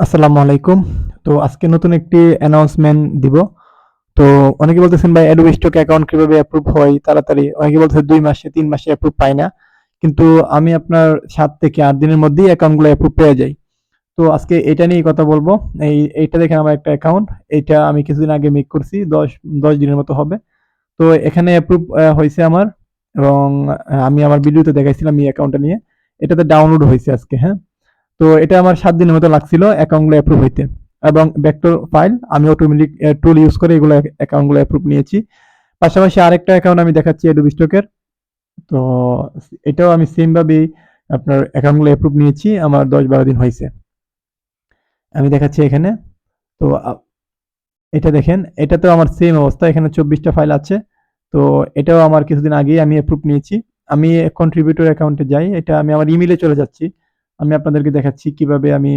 আসসালামু আলাইকুম। তো আজকে নতুন একটি অ্যানাউন্সমেন্ট দিব। তো অনেকে বলতেছেন ভাই অ্যাডোবি স্টক অ্যাকাউন্ট কিভাবে অ্যাপ্রুভ হয় তাড়াতাড়ি? অনেকে বলতেছে ২ মাসে ৩ মাসে অ্যাপ্রুভ পাই না। কিন্তু আমি আপনার ৭ থেকে ৮ দিনের মধ্যেই অ্যাকাউন্টগুলো অ্যাপ্রুভ পেয়ে যাই। তো আজকে এটা নিয়েই কথা বলবো। এইটা দেখেন আমার একটা অ্যাকাউন্ট। এইটা আমি কিছুদিন আগে মেক করছি। ১০ দিনের মতো হবে। তো এখানে অ্যাপ্রুভ হইছে আমার এবং আমি আমার ভিডিওতে দেখাইছিলাম এই অ্যাকাউন্টটা নিয়ে। এটাতে ডাউনলোড হইছে আজকে, হ্যাঁ? তো এটা আমার ৭ দিনের মতো লাগছিল অ্যাকাউন্টগুলো অ্যাপ্রুভ হইতে। এবং ভেক্টর ফাইল আমি অটোমেটিক টুল ইউজ করে এগুলো অ্যাকাউন্টগুলো অ্যাপ্রুভ নিয়েছি। পাশাপাশি আরেকটা অ্যাকাউন্ট আমি দেখাচ্ছি অ্যাডোবি স্টকের। তো এটাও আমি সেম ভাবেই আপনার অ্যাকাউন্টগুলো অ্যাপ্রুভ নিয়েছি। আমার ১০-১২ দিন হইছে। আমি দেখাচ্ছি এখানে। তো এটা দেখেন, এটাতেও আমার সেম অবস্থা। এখানে ২৪ টা ফাইল আছে। তো এটাও আমার কিছুদিন আগেই আমি অ্যাপ্রুভ নিয়েছি। আমি কন্ট্রিবিউটর অ্যাকাউন্টে যাই। এটা আমি আমার ইমেইলে চলে যাচ্ছি। আমি আপনাদেরকে দেখাচ্ছি কিভাবে আমি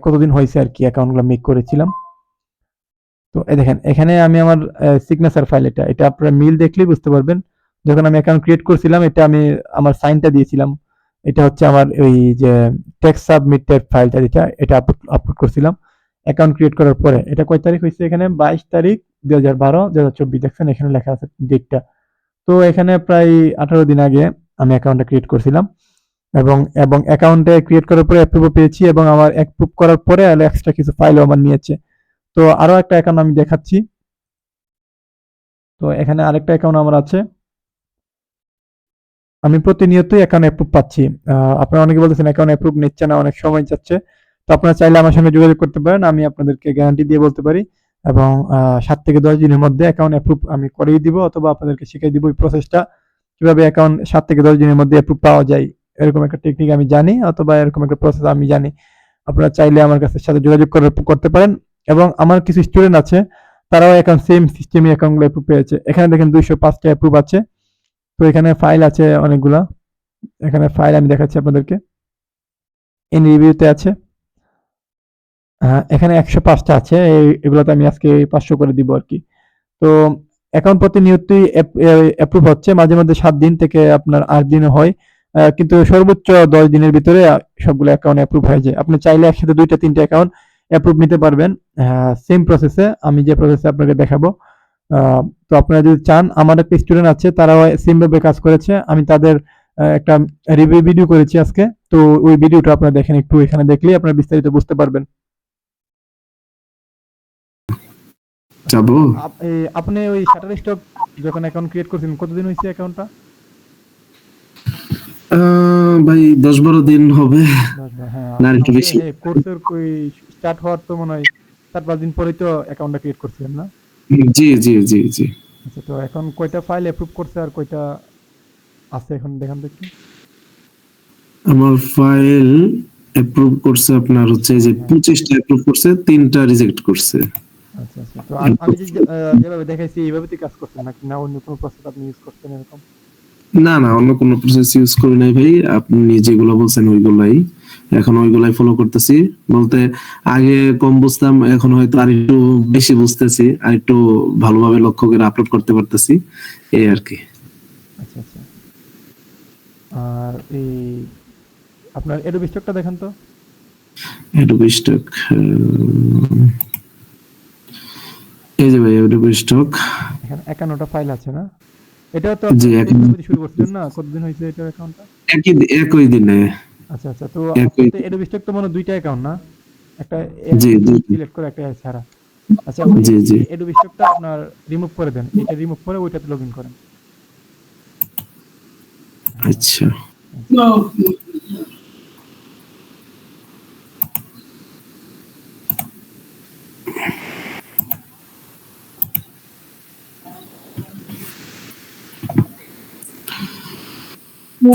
কতদিন হইছে আরকি অ্যাকাউন্টগুলো মেক করেছিলাম। তো এই দেখেন, এখানে আমি আমার সিগনেচার ফাইল এটা। এটা আপনারা মিল দেখলেই বুঝতে পারবেন। যখন আমি অ্যাকাউন্ট ক্রিয়েট করছিলাম, এটা আমি আমার সাইনটা দিয়েছিলাম। এটা হচ্ছে আমার ওই যে টেক্সট সাবমিটেড ফাইলটা যেটা, এটা আপলোড করছিলাম। অ্যাকাউন্ট ক্রিয়েট করার পরে। এটা কয় তারিখ হইছে এখানে? ২২ তারিখ ২০১২ ২০২৪ দেখছেন এখানে লেখা আছে ডেটটা। তো এখানে প্রায় ১৮ দিন আগে আমি অ্যাকাউন্টটা ক্রিয়েট করছিলাম। এবং এবং অ্যাকাউন্টে ক্রিয়েট করার পরে অ্যাপ্রুভও পেয়েছি এবং আমার অ্যাপ্রুভ করার পরে আরো এক্সট্রা কিছু ফাইলও আমার নিয়েছে। তো আরো একটা অ্যাকাউন্ট আমি দেখাচ্ছি। তো এখানে আরেকটা অ্যাকাউন্ট আমার আছে। আমি প্রতিনিয়তই অ্যাকাউন্ট অ্যাপ্রুভ পাচ্ছি। আপনারা অনেকে বলতেছেন অ্যাকাউন্ট অ্যাপ্রুভ নিচ্ছে না, অনেক সময় যাচ্ছে। তো আপনারা চাইলে আমার সঙ্গে যোগাযোগ করতে পারেন। আমি আপনাদেরকে গ্যারান্টি দিয়ে বলতে পারি এবং ৭ থেকে ১০ দিনের মধ্যে অ্যাকাউন্ট অ্যাপ্রুভ আমি করেই দিব অথবা আপনাদেরকে শিখিয়ে দিব এই প্রসেসটা কিভাবে অ্যাকাউন্ট ৭ থেকে ১০ দিনের মধ্যে অ্যাপ্রুভ পাওয়া যায়। এরকম একটা টেকনিক আমি জানি অথবা এরকম একটা প্রসেস আমি জানি। আপনারা চাইলে আমার কাছে সাথে যোগাযোগ করতে পারেন এবং আমার কিছু স্টুডেন্ট আছে তারাও অ্যাকাউন্ট সেম সিস্টেমে অ্যাকাউন্টগুলো অ্যাপ্রুভ পেয়েছে। এখানে দেখেন ২০৫ টা অ্যাপ্রুভ আছে। তো এখানে ফাইল আছে অনেকগুলা। এখানে ফাইল আমি দেখাচ্ছি আপনাদেরকে। ইন রিভিউতে আছে। এখানে ১০৫ টা আছে। এগুলোতে আমি আজকে ৫০০ করে দিব আরকি। তো অ্যাকাউন্ট প্রতিনিয়তই অ্যাপ্রুভ হচ্ছে। মাঝে মধ্যে ৭ দিন থেকে আপনার ৮ দিনও হয়। কিন্তু সর্বোচ্চ ১০ দিনের ভিতরে সবগুলো অ্যাকাউন্ট অ্যাপ্রুভ হয়ে যায়। আপনি চাইলে একসাথে ২ টা ৩ টা অ্যাকাউন্ট অ্যাপ্রুভ নিতে পারবেন। সেম প্রসেসে আমি যে প্রসেসে আপনাকে দেখাবো। আ তো আপনারা যদি চান, আমার একটা স্টুডেন্ট আছে তারাও সেম ভাবে কাজ করেছে। আমি তাদের একটা রিভিউ ভিডিও করেছি আজকে। তো ওই ভিডিওটা আপনারা দেখেন একটু, এখানে দেখলেই আপনারা বিস্তারিত বুঝতে পারবেন। আচ্ছা। যাবো। আপনি ওই Shutterstock যখন অ্যাকাউন্ট ক্রিয়েট করছিলেন কতদিন হইছে অ্যাকাউন্টটা? ভাই ১০-১২ দিন হবে ১০ হ্যাঁ, না আর একটু আমাদের বেশি। কোর্সের স্টার্ট হওয়ার তো মনে হয় ৪-৫ দিন পরেই তো অ্যাকাউন্টটা ক্রিয়েট করছিলেন না? জি, জি, জি, জি। আচ্ছা, তো এখন কয়টা ফাইল অ্যাপ্রুভ করছে আর কয়টা আছে এখন দেখান তো একটু? আমার ফাইল অ্যাপ্রুভ করছে আপনার হচ্ছে এই যে হ্যাঁ। ২৫ টা অ্যাপ্রুভ করছে, ৩ টা রিজেক্ট করছে। আচ্ছা, আচ্ছা। তো আমি যেভাবে দেখাইছি এইভাবে তো কাজ করছেন নাকি না অন্য কোনো প্রসেস আপনি ইউজ করছেন এরকম? না, না অন্য কোনো প্রসেস ইউজ করি নাই ভাই। আপনি যেগুলো বলছেন ওইগুলাই। এখন ওইগুলাই ফলো করতেছি। বলতে আগে কম বুঝতাম, এখন হয়তো আরেকটু বেশি বুঝতেছি। আরেকটু ভালোভাবে লক্ষ্য করে আপলোড করতে পারতেছি। এই আরকি। আচ্ছা, আচ্ছা। আর আপনার Adobe Stock টা দেখান তো? Adobe Stock এই যে ভাই Adobe Stock এখানে ৫১ টা ফাইল আছে না? এটাও তো জি আপনার সেম এখন ভাবে শুরু করছিলেন না? কতদিন হইছে এটার অ্যাকাউন্টটা? একই দিনে আচ্ছা, আচ্ছা। তো একই আপনার তো Adobe Stock তো মনে হয় ২ টা অ্যাকাউন্ট না? একটা জি জি সিলেক্ট করে একটা ছাড়া। আচ্ছা, ওই জি জি Adobe Stock টা আপনার রিমুভ করে দেন। এটা রিমুভ করে ওইটাতে লগইন করেন। হ্যাঁ, আচ্ছা আচ্ছা।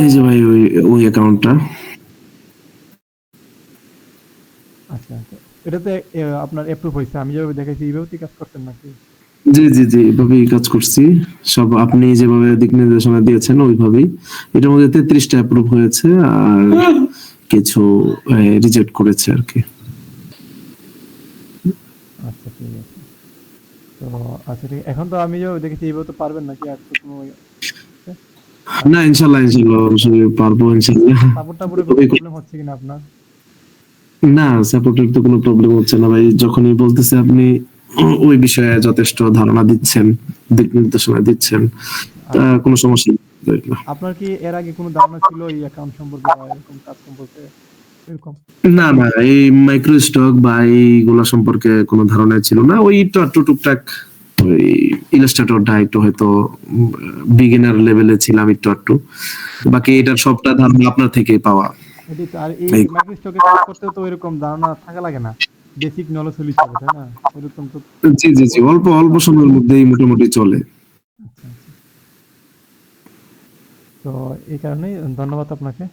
এই যে ভাই ওই ওই অ্যাকাউন্টটা আচ্ছা, আচ্ছা। এটাতে আপনার এপ্রুভ হইছে। আমি যেভাবে দেখাইছি এইভাবে তো কাজ করছেন নাকি? জি জি জি এভাবেই কাজ করছি সব আপনি যেভাবে দিক নির্দেশনা দিয়েছেন ওইভাবেই এটার মধ্যে ৩৩টা অ্যাপ্রুভ হয়েছে আর কিছু রিজেক্ট করেছে আর কি আচ্ছা, ঠিক আছে। তো আচ্ছা, ঠিক এখন তো আমি যেভাবে দেখেছি এইভাবে তো পারবেন নাকি? আর তো কোনো আছে? আর না ইনশাল্লাহ ইনশাল্লাহ অবশ্যই পারবো ইনশাল্লাহ সাপোর্ট টাপোর্টের কোনো ওই প্রবলেম হচ্ছে কিনা আপনার? না, সাপোর্টের তো কোনো প্রবলেম হচ্ছে না ভাই। যখনই বলতেছে আপনি ওই বিষয়ে যথেষ্ট ধারণা দিচ্ছেন, দিক নির্দেশনা দিচ্ছেন, আচ্ছা। কোনো সমস্যা নেই না। আপনার কি এর আগে কোনো ধারণা ছিল এই অ্যাকাউন্ট সম্পর্কে বা এরকম কাজ সম্পর্কে? এরকম? না, না, এই মাইক্রো স্টক বা এইগুলা সম্পর্কে কোনো ধারণা ছিল না। ওই একটু আধটু টুকটাক ওই ইলাস্ট্রেটরটা একটু হয়তো বিগিনার লেভেলে ছিলাম একটু আধটু। বাকি এটার সবটা ধারণা আপনার থেকেই পাওয়া। এটাই তো। আর এই এই মাইক্রো স্টকে কাজ করতেও তো এরকম ধারণা থাকা লাগে না। বেসিক নলেজ হলেই চলে, তাই না? ওরকম তো। জি, জি, জি। অল্প, অল্প সময়ের মধ্যেই মোটামুটি চলে। আচ্ছা, আচ্ছা। তো এই কারণেই ধন্যবাদ আপনাকে।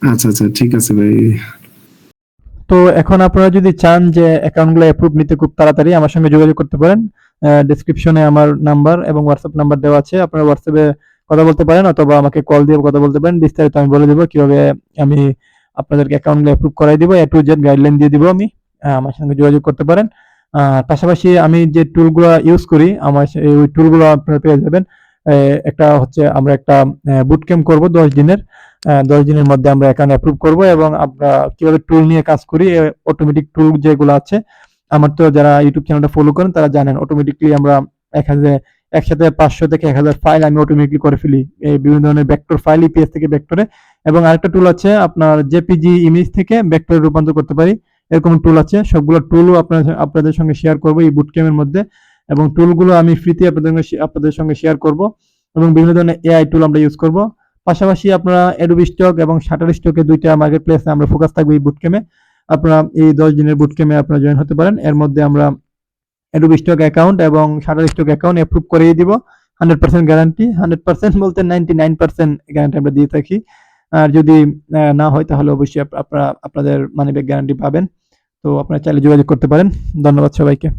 আচ্ছা, আচ্ছা, ঠিক আছে ভাই। তো এখন আপনারা যদি চান যে অ্যাকাউন্টগুলো অ্যাপ্রুভ নিতে খুব তাড়াতাড়ি আমার সঙ্গে যোগাযোগ করতে পারেন। ডেসক্রিপশনে আমার নাম্বার এবং হোয়াটসঅ্যাপ নাম্বার দেওয়া আছে। আপনারা হোয়াটসঅ্যাপে কথা বলতে পারেন অথবা আমাকে কল দিয়ে কথা বলতে পারেন। বিস্তারিত আমি বলে দেব কিভাবে আমি আপনাদেরকে অ্যাকাউন্টগুলো অ্যাপ্রুভ করাই দিব। A to Z গাইডলাইন দিয়ে দিব আমি। আমার সঙ্গে যোগাযোগ করতে পারেন। পাশাপাশি আমি যে টুলগুলা ইউজ করি ওই টুলগুলো আপনারা পেয়ে যাবেন। একটা হচ্ছে আমরা একটা বুট ক্যাম্প করব 10 দিনের। 10 দিনের মধ্যে আমরা অ্যাকাউন্ট অ্যাপ্রুভ করব এবং আমরা কিভাবে টুল নিয়ে কাজ করি, অটোমেটিক টুল যেগুলো আছে, আমার তো যারা ইউটিউব চ্যানেলটা ফলো করেন তারা জানেন অটোমেটিকলি আমরা একসাথে 500 থেকে 1000 ফাইল আমি অটোমেটিকলি করে ফেলি। এই বিভিন্ন ধরনের ভেক্টর ফাইল ইপিএস থেকে ভেক্টরে। এবং আরেকটা টুল আছে আপনার জেপিজি ইমেজ থেকে ভেক্টরে রূপান্তর করতে পারি। এরকম টুল আছে। সবগুলো টুলও আপনাদের সঙ্গে শেয়ার করব এই বুটক্যাম্পের মধ্যে। এবং টুলগুলো আমি ফ্রিতে আপনাদের সঙ্গে শেয়ার করব এবং বিভিন্ন ধরনের এআই টুল আমরা ইউজ করব। পাশাপাশি আপনারা অ্যাডোবি স্টক এবং শাটারস্টকে ২ টা মার্কেট প্লেসে আমরা ফোকাস থাকবো এই বুটক্যাম্পে। আপনারা এই 10 দিনের বুটক্যাম্পে আপনারা জয়েন হতে পারেন। এর মধ্যে আমরা অ্যাডোবি স্টক অ্যাকাউন্ট এবং শাটারস্টক অ্যাকাউন্ট অ্যাপ্রুভ করিয়ে দিব। 100% গ্যারান্টি। 100% বলতে 99% গ্যারান্টি আমরা দিয়ে থাকি। আর যদি না হয় তাহলে অবশ্যই আপনারা আপনাদের মানি ব্যাক গ্যারান্টি পাবেন। তো আপনারা চাইলে যোগাযোগ করতে পারেন। ধন্যবাদ সবাইকে।